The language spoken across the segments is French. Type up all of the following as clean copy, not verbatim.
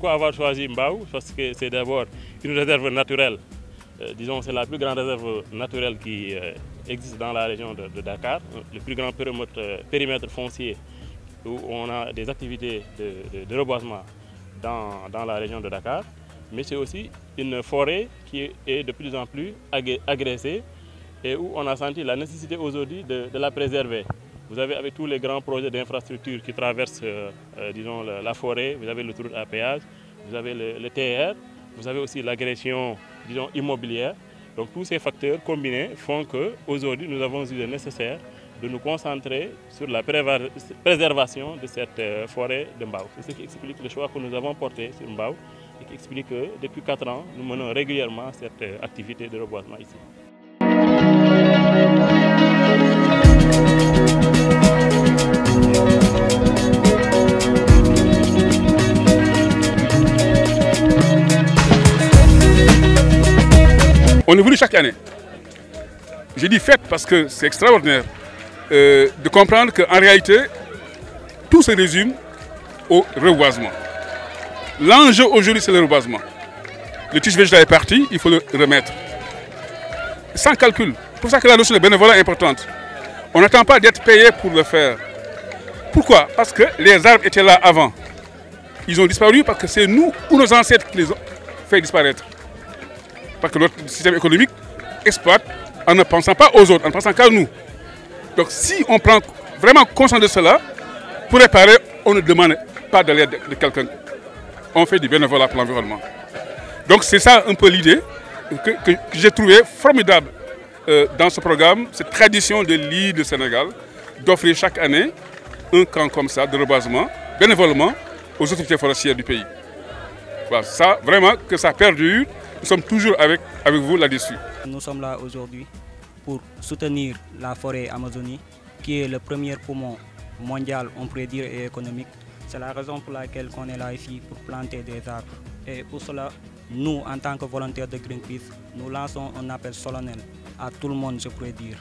Pourquoi avoir choisi Mbao? Parce que c'est d'abord une réserve naturelle. Disons, c'est la plus grande réserve naturelle qui existe dans la région de Dakar, le plus grand périmètre foncier où on a des activités de reboisement dans la région de Dakar. Mais c'est aussi une forêt qui est de plus en plus agressée et où on a senti la nécessité aujourd'hui de la préserver. Vous avez avec tous les grands projets d'infrastructure qui traversent disons, la forêt, vous avez l'autoroute à péage, vous avez le TER, vous avez aussi l'agression disons, immobilière. Donc tous ces facteurs combinés font qu'aujourd'hui nous avons jugé nécessaire de nous concentrer sur la préservation de cette forêt de Mbao. C'est ce qui explique le choix que nous avons porté sur Mbao et qui explique que depuis 4 ans, nous menons régulièrement cette activité de reboisement ici. On est venu chaque année. J'ai dit fête parce que c'est extraordinaire de comprendre qu'en réalité, tout se résume au reboisement. L'enjeu aujourd'hui, c'est le reboisement. Le tige végétal est parti, il faut le remettre. Sans calcul. C'est pour ça que la notion de bénévolat est importante. On n'attend pas d'être payé pour le faire. Pourquoi? Parce que les arbres étaient là avant. Ils ont disparu parce que c'est nous ou nos ancêtres qui les ont fait disparaître. Parce que notre système économique exploite en ne pensant pas aux autres, en ne pensant qu'à nous. Donc si on prend vraiment conscience de cela, pour réparer, on ne demande pas de l'aide de quelqu'un. On fait du bénévolat pour l'environnement. Donc c'est ça un peu l'idée que j'ai trouvé formidable dans ce programme, cette tradition de l'île du Sénégal, d'offrir chaque année un camp comme ça de reboisement, bénévolement, aux autorités forestières du pays. Voilà, ça, vraiment, que ça perdure. Nous sommes toujours avec vous là-dessus. Nous sommes là aujourd'hui pour soutenir la forêt Amazonie, qui est le premier poumon mondial, on pourrait dire, et économique. C'est la raison pour laquelle on est là ici, pour planter des arbres. Et pour cela, nous, en tant que volontaires de Greenpeace, nous lançons un appel solennel à tout le monde, je pourrais dire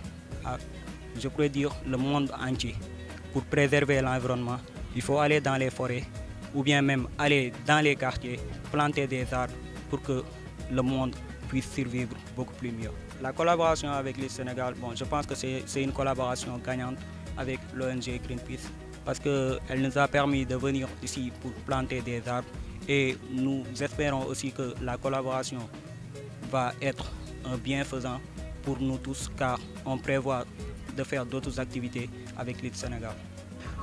le monde entier. Pour préserver l'environnement, il faut aller dans les forêts ou bien même aller dans les quartiers, planter des arbres pour que le monde puisse survivre beaucoup plus mieux. La collaboration avec le Sénégal, bon, je pense que c'est une collaboration gagnante avec l'ONG Greenpeace parce qu'elle nous a permis de venir ici pour planter des arbres et nous espérons aussi que la collaboration va être un bienfaisant pour nous tous car on prévoit de faire d'autres activités avec le Sénégal.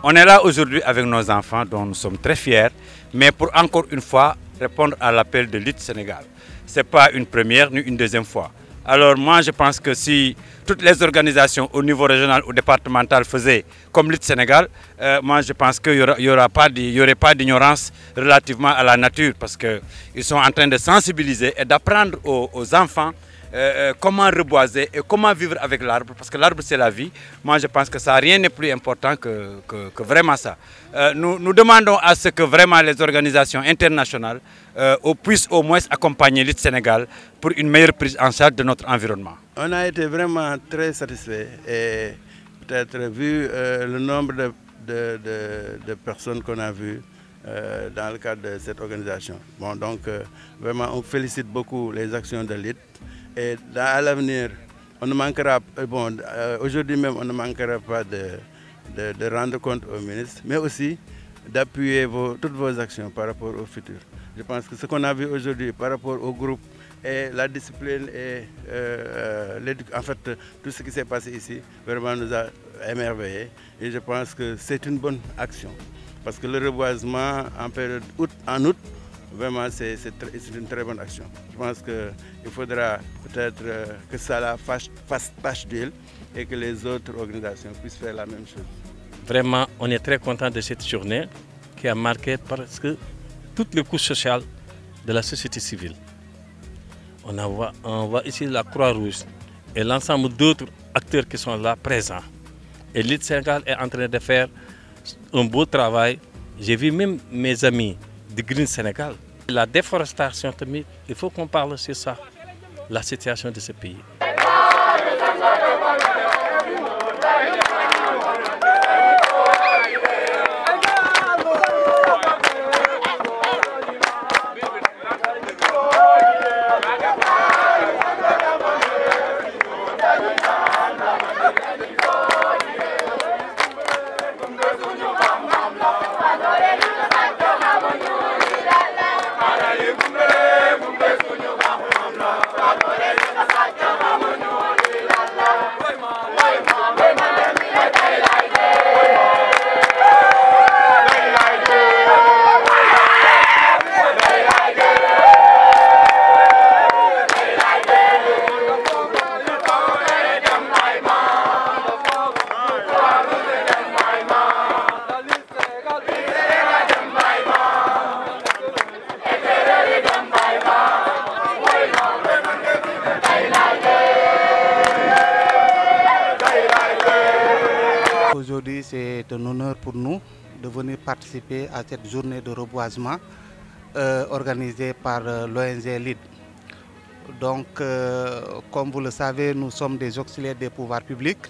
On est là aujourd'hui avec nos enfants dont nous sommes très fiers, mais pour encore une fois répondre à l'appel de l'IT Sénégal. Ce n'est pas une première ni une deuxième fois. Alors moi je pense que si toutes les organisations au niveau régional ou départemental faisaient comme l'IT Sénégal, moi je pense qu'il n'y aurait pas d'ignorance relativement à la nature parce qu'ils sont en train de sensibiliser et d'apprendre aux enfants comment reboiser et comment vivre avec l'arbre, parce que l'arbre c'est la vie. Moi je pense que ça, rien n'est plus important que vraiment ça. Nous demandons à ce que vraiment les organisations internationales puissent au moins accompagner l'IT Sénégal pour une meilleure prise en charge de notre environnement. On a été vraiment très satisfaits et peut-être vu le nombre de personnes qu'on a vues dans le cadre de cette organisation. Bon, donc vraiment on félicite beaucoup les actions de l'IT. Et à l'avenir, on ne manquera, bon, aujourd'hui même, on ne manquera pas de rendre compte au ministre, mais aussi d'appuyer toutes vos actions par rapport au futur. Je pense que ce qu'on a vu aujourd'hui par rapport au groupe et la discipline et en fait, tout ce qui s'est passé ici, vraiment nous a émerveillés. Et je pense que c'est une bonne action. Parce que le reboisement en août, vraiment, c'est une très bonne action. Je pense qu'il faudra peut-être que ça fasse tache d'huile et que les autres organisations puissent faire la même chose. Vraiment, on est très content de cette journée qui a marqué parce que toutes les couches sociales de la société civile. On voit ici la Croix-Rouge et l'ensemble d'autres acteurs qui sont là présents. Et l'IT Sénégal est en train de faire un beau travail. J'ai vu même mes amis du Green Sénégal. La déforestation, il faut qu'on parle sur ça, la situation de ce pays. c'est un honneur pour nous de venir participer à cette journée de reboisement organisée par l'ONG LEAD. Donc, comme vous le savez, nous sommes des auxiliaires des pouvoirs publics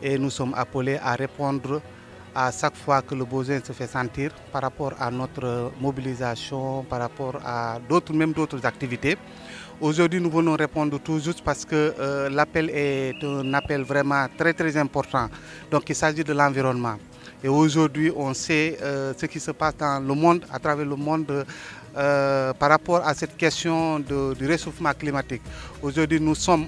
et nous sommes appelés à répondre à chaque fois que le besoin se fait sentir par rapport à notre mobilisation, par rapport à d'autres activités. Aujourd'hui, nous venons répondre tout juste parce que l'appel est un appel vraiment très important. Donc, il s'agit de l'environnement. Et aujourd'hui, on sait ce qui se passe dans le monde, à travers le monde, par rapport à cette question du réchauffement climatique. Aujourd'hui, nous sommes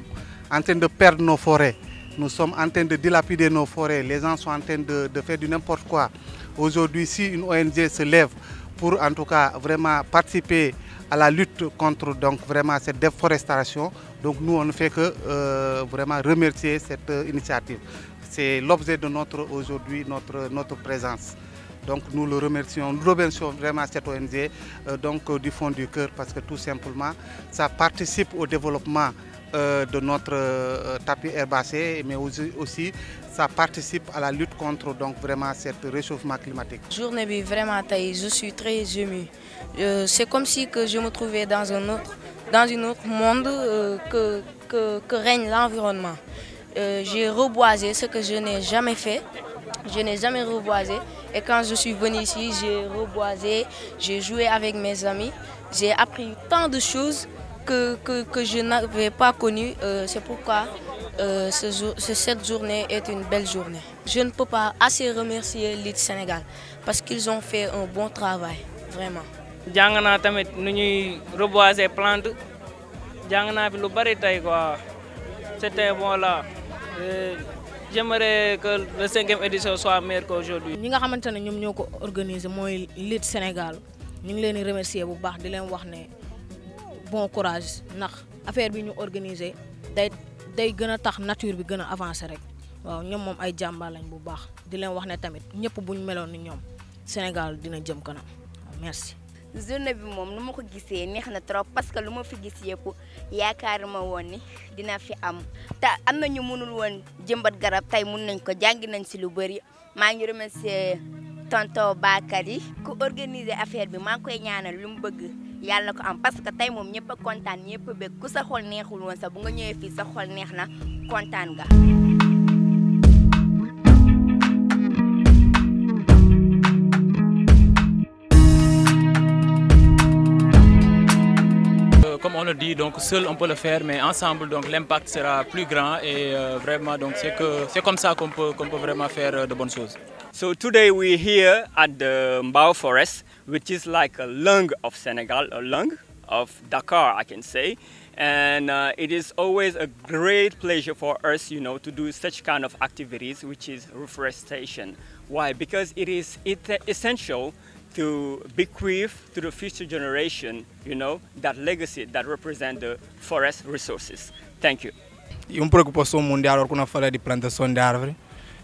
en train de perdre nos forêts. Nous sommes en train de dilapider nos forêts. Les gens sont en train de faire du n'importe quoi. Aujourd'hui, si une ONG se lève pour en tout cas vraiment participer à la lutte contre donc vraiment cette déforestation, donc nous on ne fait que vraiment remercier cette initiative. C'est l'objet de notre présence. Donc nous le remercions, nous remercions vraiment cette ONG donc du fond du cœur parce que tout simplement ça participe au développement de notre tapis herbacé, mais aussi ça participe à la lutte contre donc vraiment ce réchauffement climatique. Journée vraiment je suis très émue. C'est comme si que je me trouvais dans un autre monde que règne l'environnement. J'ai reboisé ce que je n'ai jamais fait. Je n'ai jamais reboisé et quand je suis venue ici, j'ai reboisé, j'ai joué avec mes amis, j'ai appris tant de choses que je n'avais pas connues. C'est pourquoi cette journée est une belle journée. Je ne peux pas assez remercier LEAD Sénégal parce qu'ils ont fait un bon travail, vraiment. jàng naa tamit nu ñuy reboiser plante jàng naa fi lu bari tey quoi c'était bon là. J'aimerais que la 5e édition soit meilleure qu'aujourd'hui. ñi nga xamante ne ñoom ñoo ko organiser mooy LEAD Sénégal ñu ngi leen di remercier bu baax di leen wax ne bon courage ndax affaire bi ñu organiser day gën a tax nature bi gën a avancer rek waaw ñoom moom ay jàmbaar lañ bu baax di leen wax ne tamit ñëpp bu ñu meloon ni ñoom Sénégal dina jëm kanam merci. journée bi moom nu ma ko gisee neex na trop parce que lu ma fi gis yëpp yaakaaruma woon ni dina fi am te am na ñu mënul woon jëmbat garab tey mun nañ ko jàngi nañ si lu bëri maa ngi remercier tonton Bakary ku organiser affaire bi maa ngi koy ñaanal lu mu bëgg yàlla ko am parce que tey moom ñëpp a kontaan ñëpp a bëgg ku sa xol neexul woon sax bu nga ñëwee fii sa xol neex na kontaan nga. Comme on le dit, donc seul on peut le faire, mais ensemble donc l'impact sera plus grand et vraiment donc c'est comme ça qu'on peut vraiment faire de bonnes choses. So today we're here at the Mbao Forest, which is like a lung of Senegal, a lung of Dakar, I can say. And it is always a great pleasure for us, you know, to do such kind of activities, which is reforestation. Why? Because it's essential to bequeath to the future generation, you know, that legacy that represents the forest resources. Thank you. Uma preocupação mundial quando fala de plantação de árvore,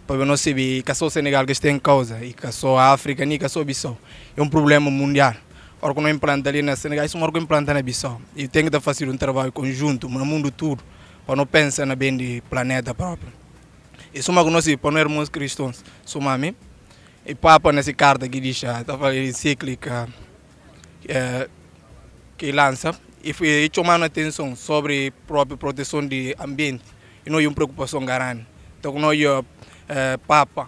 porque nós sabemos que só o Senegal que está em causa e que só a África nem que só Bissau é problema mundial. Ora quando implanta ali na Senegal, isso é implanta na Bissau e tem que fazer trabalho conjunto no mundo todo para não pensar na bem do planeta próprio. Isso é uma coisa que nós para irmãos cristãos, somamente. E Papa nessa carta que diz a encíclica que lança e foi chamando a atenção sobre a própria proteção do ambiente e não é uma preocupação grande. Então nós Papa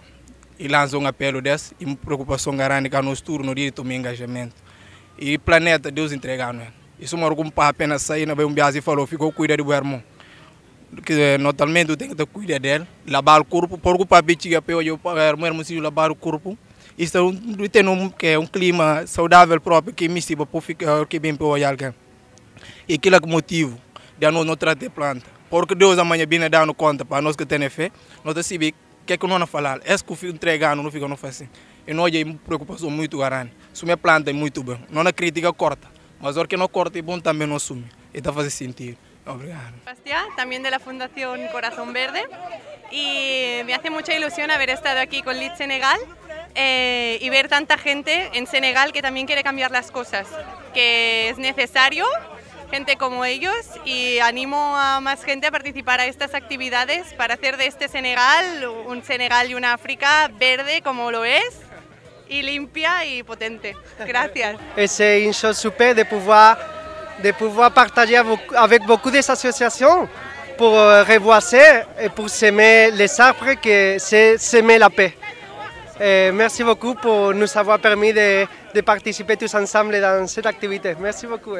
e lança apelo desse e uma preocupação grande que nós todos no dia de tomar engajamento e o planeta Deus entregando. Isso é uma coisa que apenas sair na viagem e falou ficou cuidar do irmão. Que normalmente tem que cuidar dele, lavar o corpo, porque o papai tinha pego o irmão se lavar o corpo. Isso tem um clima saudável próprio que me sirva para ficar que bem para o alguém. E aquilo é o motivo de nós não tratar planta. Porque Deus amanhã vem dando conta para nós que tem fé, nós sabemos que não nos falar. É que fica entregando, não fica não faz assim. E nós temos uma preocupação muito grande. Se minha planta é muito bem, não é crítica corta, mas a que não corta é bom também não assume. E está fazendo sentido. Obrigado. Bastia, también de la Fundación Corazón Verde, y me hace mucha ilusión haber estado aquí con LEAD Senegal y ver tanta gente en Senegal que también quiere cambiar las cosas, que es necesario gente como ellos y animo a más gente a participar a estas actividades para hacer de este Senegal un Senegal y una África verde como lo es y limpia y potente. Gracias. Et c'est une chose super de pouvoir partager avec beaucoup d'associations pour reboiser et pour semer les arbres, que c'est semer la paix. Merci beaucoup pour nous avoir permis de participer tous ensemble dans cette activité. Merci beaucoup.